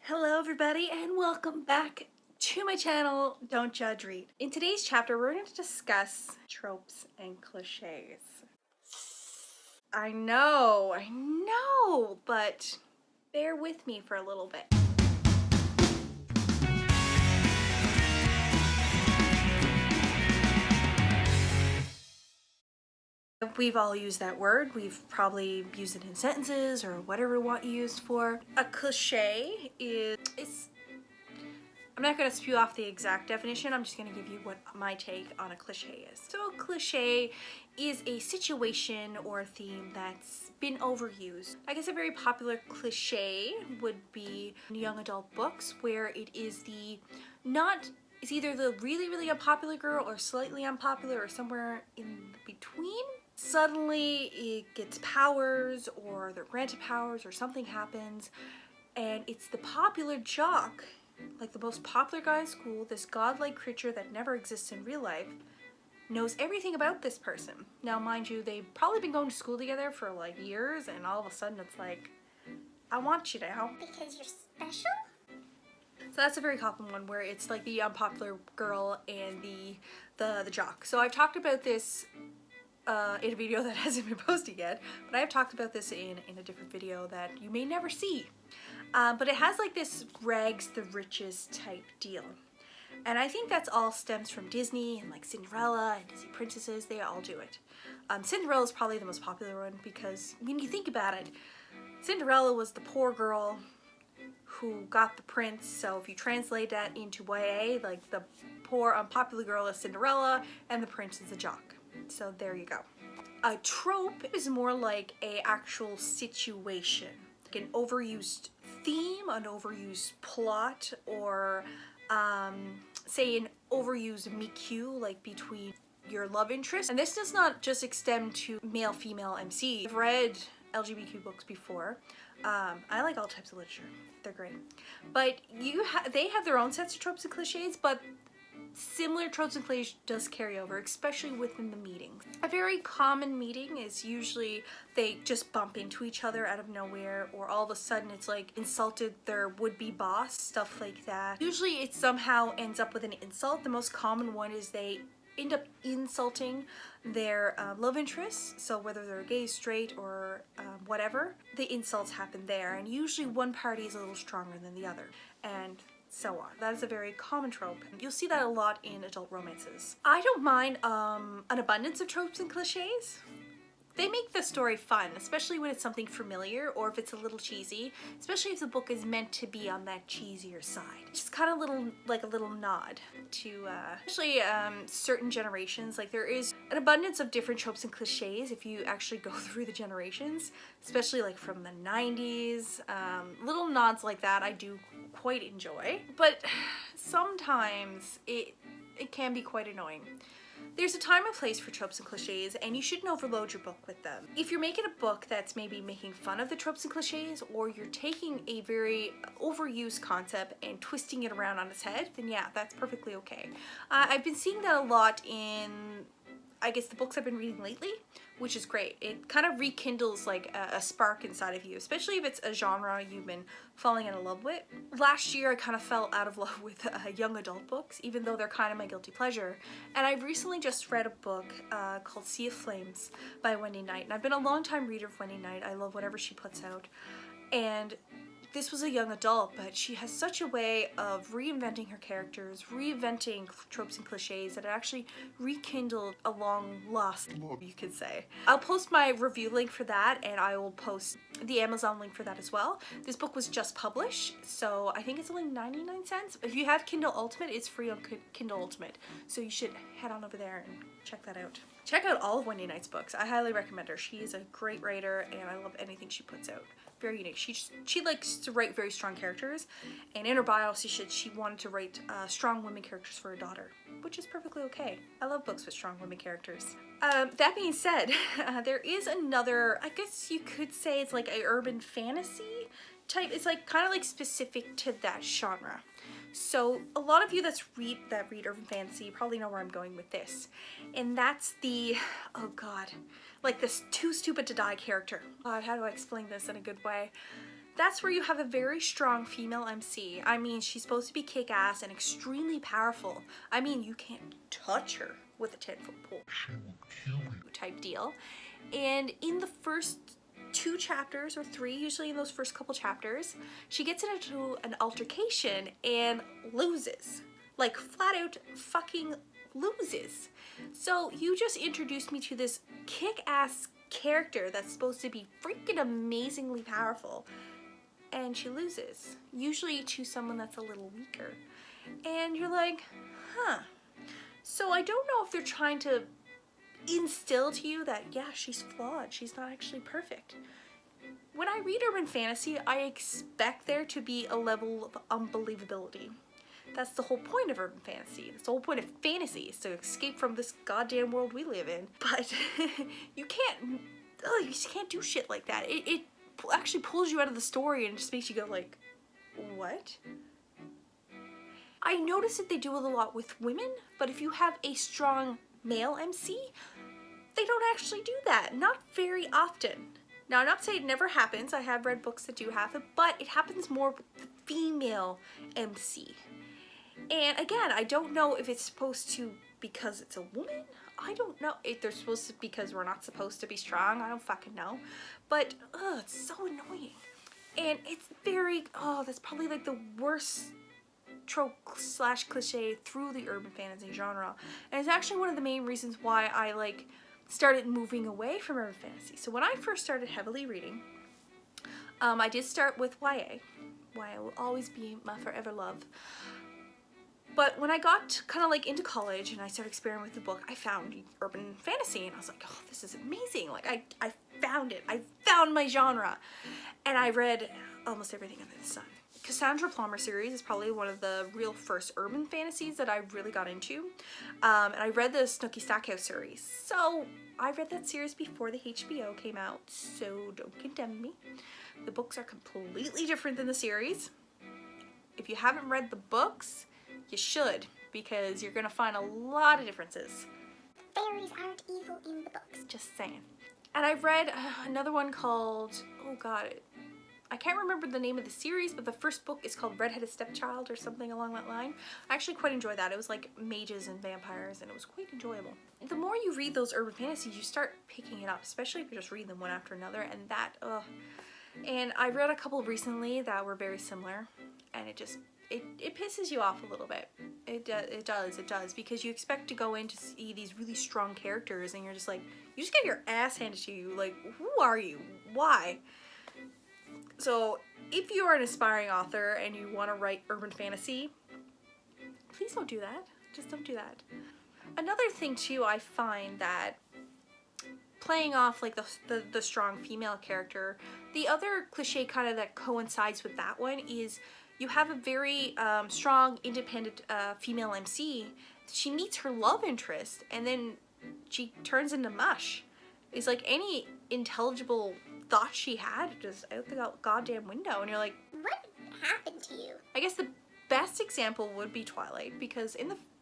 Hello everybody and welcome back to my channel, Don't Judge Read. In today's chapter we're going to discuss tropes and cliches. I know, but bear with me for a little bit. We've all used that word. We've probably used it in sentences or whatever we want used for. A cliche is I'm not going to spew off the exact definition, I'm just going to give you what my take on a cliche is. So a cliche is a situation or a theme that's been overused. I guess a very popular cliche would be young adult books where it is it's either the really unpopular girl or slightly unpopular or somewhere in between. Suddenly it gets powers or they're granted powers or something happens and it's the popular jock, like the most popular guy in school, this godlike creature that never exists in real life, knows everything about this person. Now mind you, they've probably been going to school together for like years and all of a sudden it's like, I want you now. Because you're special? So that's a very common one where it's like the unpopular girl and the jock. So I've talked about this in a video that hasn't been posted yet, but I have talked about this in a different video that you may never see. But it has like this rags the riches type deal. And I think that's all stems from Disney and like Cinderella and Disney princesses, they all do it. Cinderella is probably the most popular one because when you think about it, Cinderella was the poor girl who got the prince, so if you translate that into YA, like the poor unpopular girl is Cinderella and the prince is a jock. So there you go. A trope is more like a actual situation, like an overused theme, an overused plot, or say an overused meet-cute, like between your love interest. And this does not just extend to male-female MC. I've read LGBTQ books before. I like all types of literature. They're great. But they have their own sets of tropes and cliches, but similar tropes and cliches does carry over, especially within the meetings. A very common meeting is usually they just bump into each other out of nowhere, or all of a sudden it's like insulted their would-be boss, stuff like that. Usually it somehow ends up with an insult. The most common one is they end up insulting their love interests, so whether they're gay, straight, or whatever, the insults happen there, and usually one party is a little stronger than the other, and so on. That is a very common trope. You'll see that a lot in adult romances. I don't mind an abundance of tropes and cliches. They make the story fun, especially when it's something familiar or if it's a little cheesy, especially if the book is meant to be on that cheesier side. Just kind of like a little nod to especially certain generations. Like there is an abundance of different tropes and cliches if you actually go through the generations, especially like from the 90s. Little nods like that I do quite enjoy, but sometimes it can be quite annoying. There's a time and place for tropes and cliches, and you shouldn't overload your book with them. If you're making a book that's maybe making fun of the tropes and cliches, or you're taking a very overused concept and twisting it around on its head, then yeah, that's perfectly okay. I've been seeing that a lot in, I guess, the books I've been reading lately, which is great. It kind of rekindles like a spark inside of you, especially if it's a genre you've been falling in love with. Last year I kind of fell out of love with young adult books, even though they're kind of my guilty pleasure. And I've recently just read a book called Sea of Flames by Wendy Knight. And I've been a long time reader of Wendy Knight. I love whatever she puts out. And this was a young adult, but she has such a way of reinventing her characters, reinventing tropes and cliches that it actually rekindled a long lost love, you could say. I'll post my review link for that, and I will post the Amazon link for that as well. This book was just published, so I think it's only 99 cents. If you have Kindle Ultimate, it's free on Kindle Ultimate, so you should head on over there and check that out. Check out all of Wendy Knight's books. I highly recommend her. She is a great writer, and I love anything she puts out. Very unique. She likes to write very strong characters, and in her bio she wanted to write strong women characters for her daughter, which is perfectly okay. I love books with strong women characters. That being said, there is another, I guess you could say it's like a urban fantasy type. It's like kind of like specific to that genre. So a lot of you that read urban fantasy probably know where I'm going with this, and that's the, oh god, like this too stupid to die character. God, how do I explain this in a good way? That's where you have a very strong female MC. I mean, she's supposed to be kick-ass and extremely powerful. I mean, you can't touch her with a 10-foot pole. She will kill you. Type deal. And in the first 2 chapters or 3, usually in those first couple chapters, she gets into an altercation and loses. Like, flat out fucking loses. So you just introduced me to this kick-ass character that's supposed to be freaking amazingly powerful, and she loses, usually to someone that's a little weaker. And you're like, huh. So I don't know if they're trying to instill to you that, yeah, she's flawed, she's not actually perfect. When I read urban fantasy, I expect there to be a level of unbelievability. That's the whole point of urban fantasy. That's the whole point of fantasy, is to escape from this goddamn world we live in. But you just can't do shit like that. It actually pulls you out of the story and just makes you go like, what? I notice that they do it a lot with women, but if you have a strong male MC, they don't actually do that. Not very often. Now, I'm not saying it never happens. I have read books that do have it, but it happens more with the female MC. And again, I don't know if it's supposed to because it's a woman. I don't know if they're supposed to because we're not supposed to be strong. I don't fucking know. But, it's so annoying. And it's very, that's probably like the worst trope / cliche through the urban fantasy genre. And it's actually one of the main reasons why I like started moving away from urban fantasy. So when I first started heavily reading, I did start with YA. YA will always be my forever love. But when I got kind of like into college and I started experimenting with the book, I found urban fantasy and I was like, oh, this is amazing. Like I found it. I found my genre. And I read almost everything under the sun. Cassandra Plummer series is probably one of the real first urban fantasies that I really got into. And I read the Snooky Stackhouse series. So I read that series before the HBO came out, so don't condemn me. The books are completely different than the series. If you haven't read the books, you should, because you're gonna find a lot of differences. Fairies aren't evil in the books. Just saying. And I've read another one called, oh god, I can't remember the name of the series, but the first book is called Redheaded Stepchild or something along that line. I actually quite enjoyed that. It was like mages and vampires and it was quite enjoyable. The more you read those urban fantasies, you start picking it up, especially if you just read them one after another, and that, And I read a couple recently that were very similar, and it just, it pisses you off a little bit. It does, because you expect to go in to see these really strong characters and you're just like, you just get your ass handed to you. Like, who are you? Why? So if you are an aspiring author and you want to write urban fantasy, please don't do that. Just don't do that. Another thing too, I find that playing off like the strong female character, the other cliche kind of that coincides with that one is you have a very strong, independent female MC. She meets her love interest and then she turns into mush. It's like any intelligible thought she had just out the goddamn window, and you're like, what happened to you? I guess the best example would be Twilight, because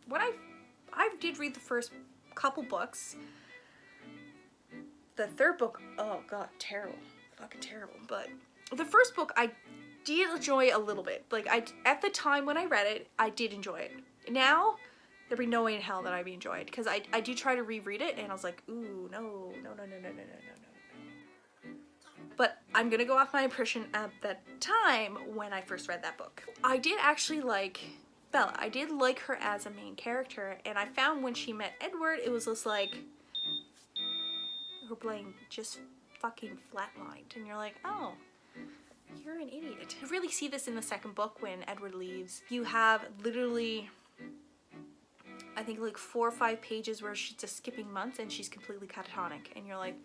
when I did read the first couple books, the third book, oh god, terrible, fucking terrible. But the first book I did enjoy a little bit. Like at the time when I read it, I did enjoy it. Now there'd be no way in hell that I'd be enjoyed, because I did try to reread it and I was like, ooh, no. But I'm gonna go off my impression at that time when I first read that book. I did actually like Bella. I did like her as a main character, and I found when she met Edward, it was just like her brain just fucking flatlined, and you're like, oh, you're an idiot. You really see this in the second book when Edward leaves. You have literally, I think like 4 or 5 pages where she's just skipping months and she's completely catatonic, and you're like,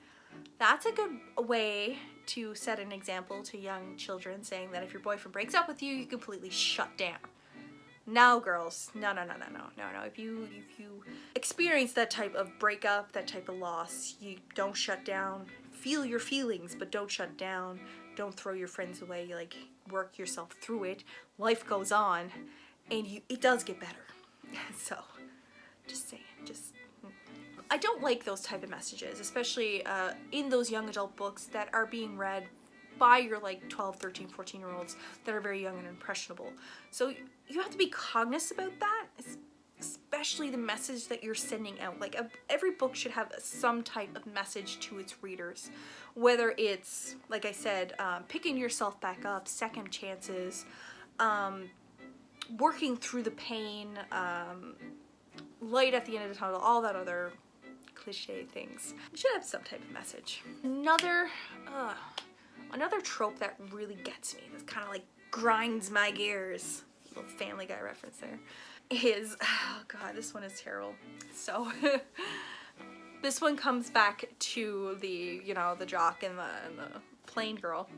that's a good way to set an example to young children, saying that if your boyfriend breaks up with you, you completely shut down. No, girls, no. If you experience that type of breakup, that type of loss, you don't shut down. Feel your feelings, but don't shut down. Don't throw your friends away. Like, work yourself through it. Life goes on, and it does get better. So, just saying, I don't like those type of messages, especially in those young adult books that are being read by your like 12, 13, 14-year-olds that are very young and impressionable. So you have to be cognizant about that, especially the message that you're sending out. Like every book should have some type of message to its readers, whether it's, like I said, picking yourself back up, second chances, working through the pain, light at the end of the tunnel, all that other cliche things. You should have some type of message. Another trope that really gets me, that's kind of like grinds my gears, little Family Guy reference there, is, oh god, this one is terrible. So this one comes back to the, you know, the jock and the plain girl.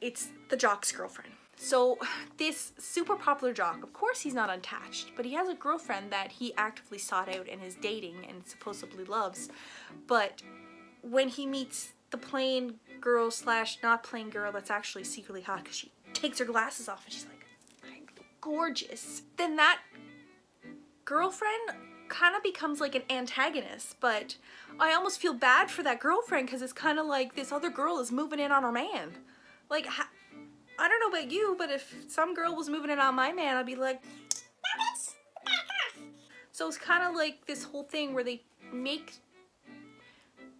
It's the jock's girlfriend. So this super popular jock, of course he's not unattached, but he has a girlfriend that he actively sought out and is dating and supposedly loves. But when he meets the plain girl slash not plain girl that's actually secretly hot because she takes her glasses off and she's like, I'm gorgeous, then that girlfriend kind of becomes like an antagonist. But I almost feel bad for that girlfriend because it's kind of like this other girl is moving in on her man. Like, I don't know about you, but if some girl was moving in on my man, I'd be like, no, bitch, back off. So it's kind of like this whole thing where they make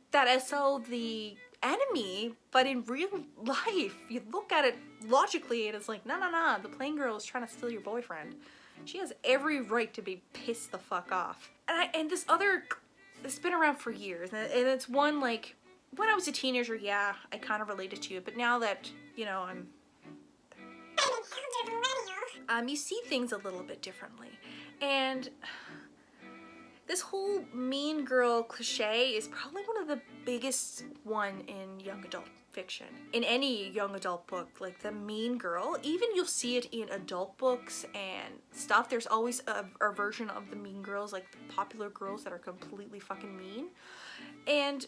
that SO the enemy, but in real life, you look at it logically and it's like, no, the plain girl is trying to steal your boyfriend. She has every right to be pissed the fuck off. And this other, it's been around for years, and it's one like, when I was a teenager, yeah, I kind of related to it, but now that, you know, I'm you see things a little bit differently. And this whole mean girl cliche is probably one of the biggest one in young adult fiction. In any young adult book, like the mean girl, even you'll see it in adult books and stuff, there's always a version of the mean girls, like the popular girls that are completely fucking mean. And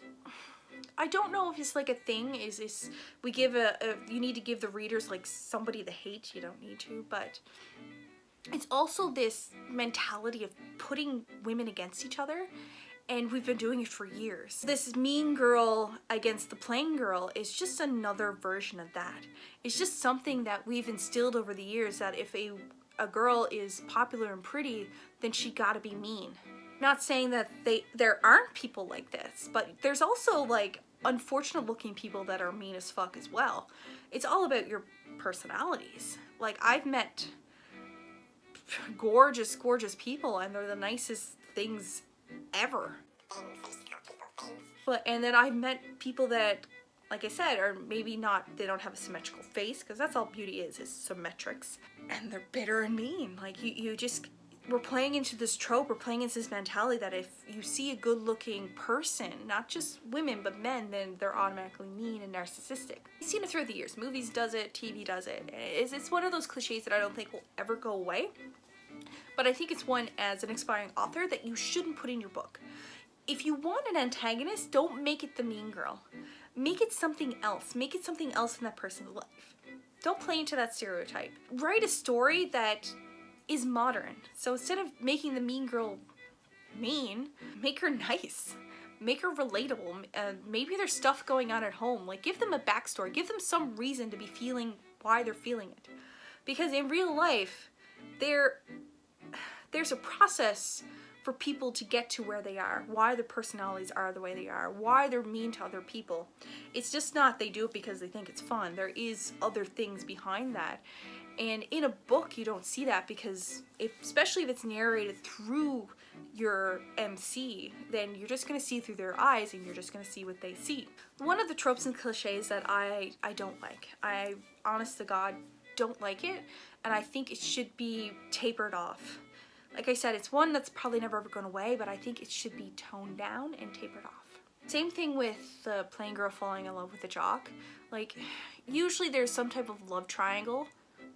I don't know if it's like a thing, is we give you need to give the readers like somebody to hate, you don't need to, but it's also this mentality of putting women against each other, and we've been doing it for years. This mean girl against the plain girl is just another version of that. It's just something that we've instilled over the years, that if a girl is popular and pretty, then she gotta be mean. Not saying that there aren't people like this, but there's also like unfortunate looking people that are mean as fuck as well. It's all about your personalities. Like, I've met gorgeous people and they're the nicest things ever. And then I've met people that, like I said, are maybe not, they don't have a symmetrical face, because that's all beauty is symmetrics, and they're bitter and mean. Like, you just, we're playing into this trope, we're playing into this mentality that if you see a good looking person, not just women but men, then they're automatically mean and narcissistic. We've seen it throughout the years. Movies does it, TV does it. It's one of those cliches that I don't think will ever go away, but I think it's one, as an aspiring author, that you shouldn't put in your book. If you want an antagonist, don't make it the mean girl. Make it something else. Make it something else in that person's life. Don't play into that stereotype. Write a story that is modern. So instead of making the mean girl mean, make her nice. Make her relatable. Maybe there's stuff going on at home. Like, give them a backstory. Give them some reason to be feeling why they're feeling it. Because in real life, there's a process for people to get to where they are, why their personalities are the way they are, why they're mean to other people. It's just not they do it because they think it's fun. There is other things behind that. And in a book, you don't see that, because especially if it's narrated through your MC, then you're just going to see through their eyes and you're just going to see what they see. One of the tropes and cliches that I don't like, I honest to God don't like it, and I think it should be tapered off. Like I said, it's one that's probably never ever gone away, but I think it should be toned down and tapered off. Same thing with the plain girl falling in love with the jock. Like, usually there's some type of love triangle.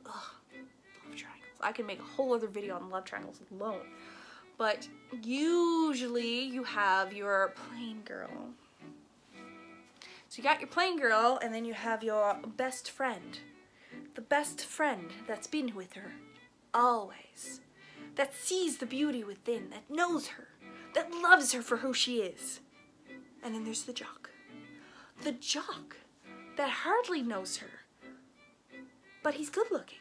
Ugh, love triangles. I can make a whole other video on love triangles alone. But usually you have your plain girl. So you got your plain girl, and then you have your best friend. The best friend that's been with her always. That sees the beauty within, that knows her, that loves her for who she is. And then there's the jock. The jock that hardly knows her, but he's good looking.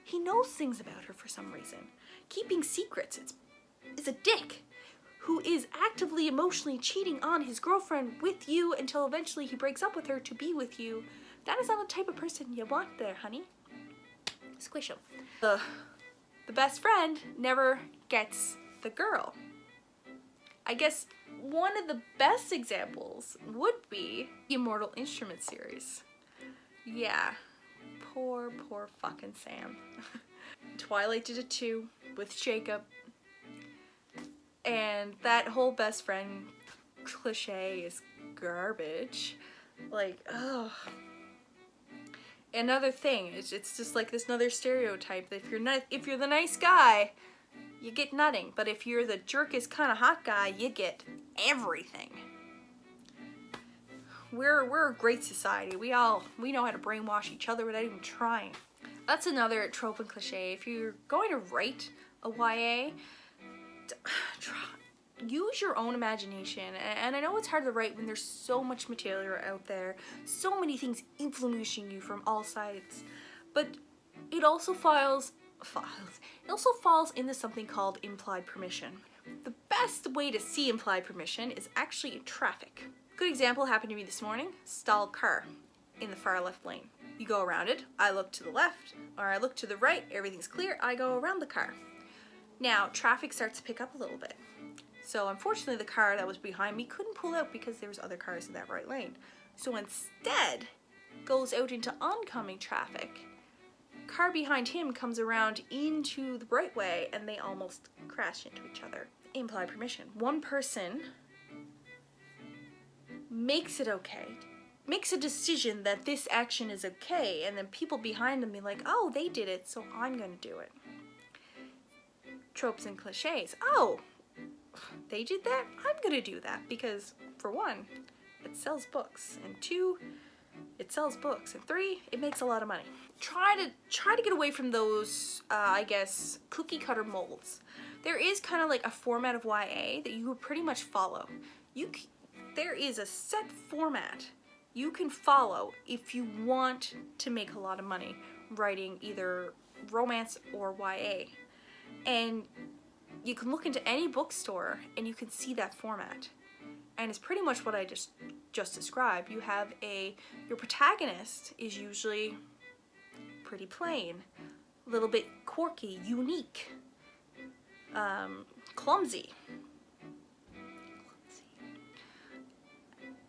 He knows things about her for some reason. Keeping secrets is a dick who is actively emotionally cheating on his girlfriend with you until eventually he breaks up with her to be with you. That is not the type of person you want there, honey. Squish him. The best friend never gets the girl. I guess one of the best examples would be the Immortal Instrument series. Yeah, poor fucking Sam. Twilight did it too, with Jacob. And that whole best friend cliche is garbage. Like, ugh. Another thing, it's just like this another stereotype that if you're the nice guy, you get nothing. But if you're the jerkish kind of hot guy, you get everything. We're a great society. We know how to brainwash each other without even trying. That's another trope and cliche. If you're going to write a YA, use your own imagination. And I know it's hard to write when there's so much material out there, so many things influencing you from all sides. But it also falls into something called implied permission. The best way to see implied permission is actually in traffic. Good example happened to me this morning. Stalled car in the far left lane. You go around it, I look to the left, or I look to the right, everything's clear, I go around the car. Now, traffic starts to pick up a little bit. So unfortunately the car that was behind me couldn't pull out because there was other cars in that right lane. So instead, goes out into oncoming traffic. Car behind him comes around into the right way and they almost crash into each other. Implied permission. One person makes it okay, makes a decision that this action is okay, and then people behind them be like, oh, they did it, so I'm gonna do it. Tropes and cliches. Oh, they did that? I'm gonna do that because, for one, it sells books, and two, it sells books, and three, it makes a lot of money. Try to get away from those, I guess, cookie cutter molds. There is kind of like a format of YA that you would pretty much follow. There is a set format you can follow if you want to make a lot of money writing either romance or YA. And you can look into any bookstore and you can see that format. And it's pretty much what I just described. You have your protagonist is usually pretty plain, a little bit quirky, unique, clumsy.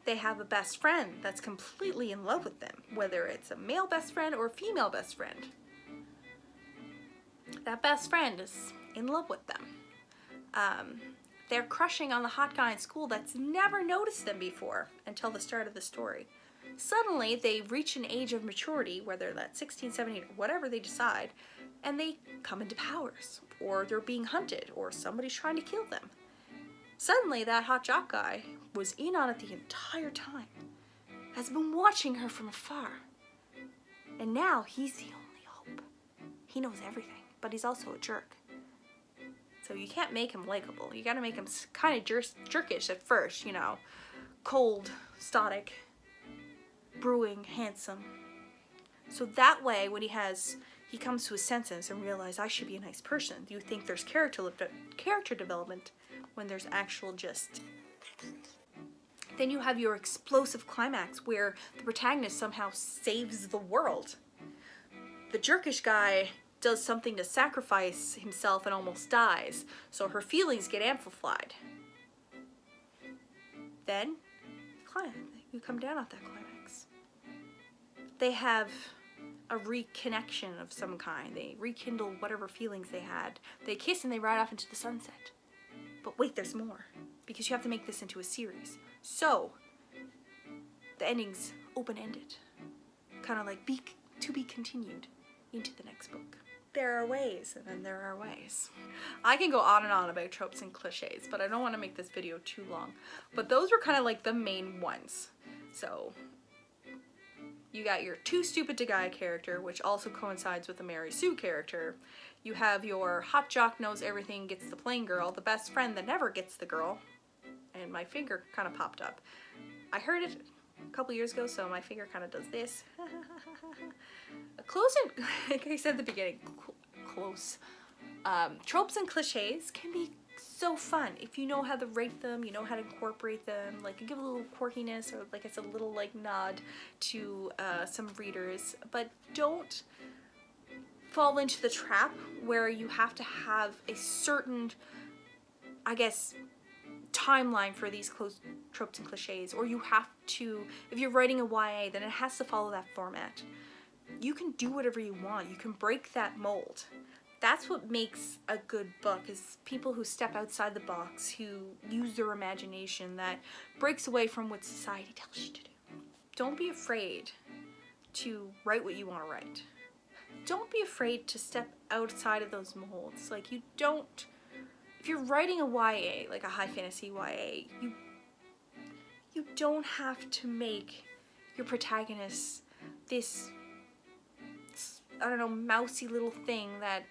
They have a best friend that's completely in love with them, whether it's a male best friend or a female best friend. That best friend is in love with them. They're crushing on the hot guy in school that's never noticed them before until the start of the story. Suddenly, they reach an age of maturity, whether that's 16, 17, or whatever they decide, and they come into powers, or they're being hunted, or somebody's trying to kill them. Suddenly, that hot jock guy was in on it the entire time, has been watching her from afar, and now he's the only hope. He knows everything, but he's also a jerk. So you can't make him likable. You gotta make him kind of jerkish at first, you know. Cold, stoic, brewing, handsome. So that way, when he comes to his senses and realizes I should be a nice person, you think there's character development when there's actual just. Then you have your explosive climax where the protagonist somehow saves the world. The jerkish guy does something to sacrifice himself and almost dies, so her feelings get amplified. Then, you come down off that climax. They have a reconnection of some kind. They rekindle whatever feelings they had. They kiss and they ride off into the sunset. But wait, there's more, because you have to make this into a series. So, the ending's open-ended. Kind of like to be continued into the next book. There are ways, and then there are ways. I can go on and on about tropes and cliches, but I don't want to make this video too long. But those were kind of like the main ones. So, you got your too stupid to guy character, which also coincides with the Mary Sue character. You have your hot jock knows everything, gets the plain girl, the best friend that never gets the girl. And my finger kind of popped up. I heard it couple years ago, so my finger kind of does this. Close and, like I said at the beginning, close. Tropes and cliches can be so fun if you know how to write them, you know how to incorporate them, like give a little quirkiness, or like I said, a little like nod to some readers, but don't fall into the trap where you have to have a certain, I guess, timeline for these tropes and cliches, or you have to, if you're writing a YA, then it has to follow that format. You can do whatever you want. You can break that mold. That's what makes a good book, is people who step outside the box, who use their imagination, that breaks away from what society tells you to do. Don't be afraid to write what you want to write. Don't be afraid to step outside of those molds. Like, you don't, if you're writing a YA, like a high fantasy YA, you don't have to make your protagonist this, I don't know, mousy little thing that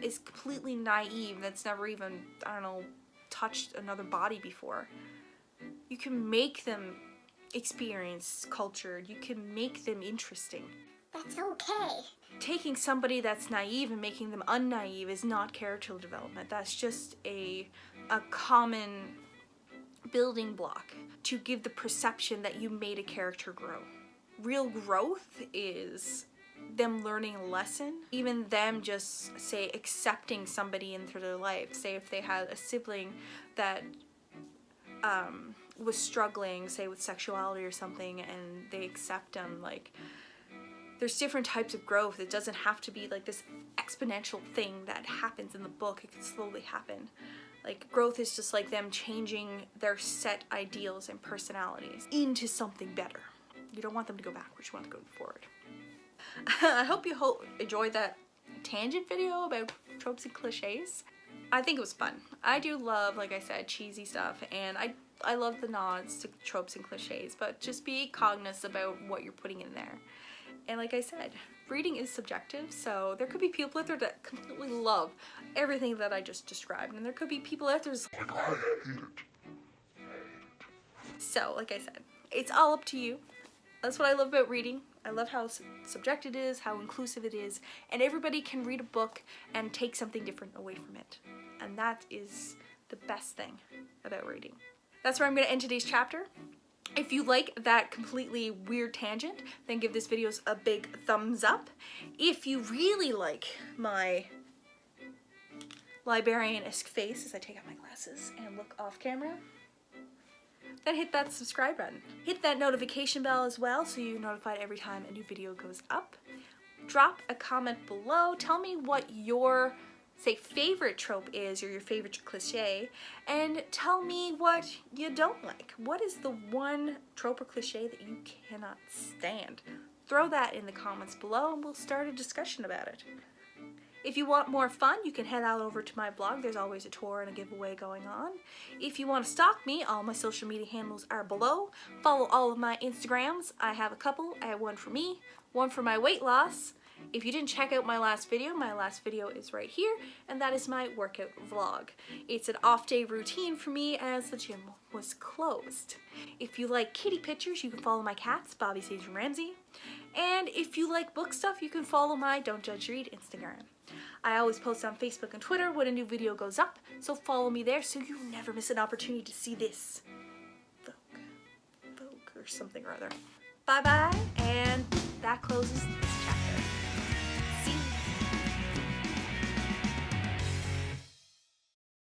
is completely naive, that's never even, I don't know, touched another body before. You can make them experience cultured. You can make them interesting. That's okay. Taking somebody that's naive and making them unnaive is not character development. That's just a common building block to give the perception that you made a character grow. Real growth is them learning a lesson, even them just, say, accepting somebody into their life. Say if they had a sibling that was struggling, say with sexuality or something, and they accept them. Like, there's different types of growth. It doesn't have to be like this exponential thing that happens in the book. It can slowly happen. Like, growth is just like them changing their set ideals and personalities into something better. You don't want them to go backwards, you want them to go forward. I hope you enjoyed that tangent video about tropes and cliches. I think it was fun. I do love, like I said, cheesy stuff, and I love the nods to tropes and cliches, but just be cognizant about what you're putting in there. And like I said, reading is subjective, so there could be people out there that completely love everything that I just described, and there could be people out there that's like, I hate it. So, like I said, it's all up to you. That's what I love about reading. I love how subjective it is, how inclusive it is, and everybody can read a book and take something different away from it. And that is the best thing about reading. That's where I'm going to end today's chapter. If you like that completely weird tangent, then give this video a big thumbs up. If you really like my librarian-esque face as I take out my glasses and look off camera, then hit that subscribe button. Hit that notification bell as well so you're notified every time a new video goes up. Drop a comment below. Tell me what your, say, favorite trope is, or your favorite cliche, and tell me what you don't like. What is the one trope or cliche that you cannot stand? Throw that in the comments below and we'll start a discussion about it. If you want more fun, you can head out over to my blog. There's always a tour and a giveaway going on. If you want to stalk me, all my social media handles are below. Follow all of my Instagrams. I have a couple. I have one for me, one for my weight loss. If you didn't check out my last video is right here, and that is my workout vlog. It's an off-day routine for me as the gym was closed. If you like kitty pictures, you can follow my cats, Bobby, Sage, and Ramsey. And if you like book stuff, you can follow my Don't Judge Read Instagram. I always post on Facebook and Twitter when a new video goes up, so follow me there so you never miss an opportunity to see this. Vogue or something or other. Bye-bye, and that closes this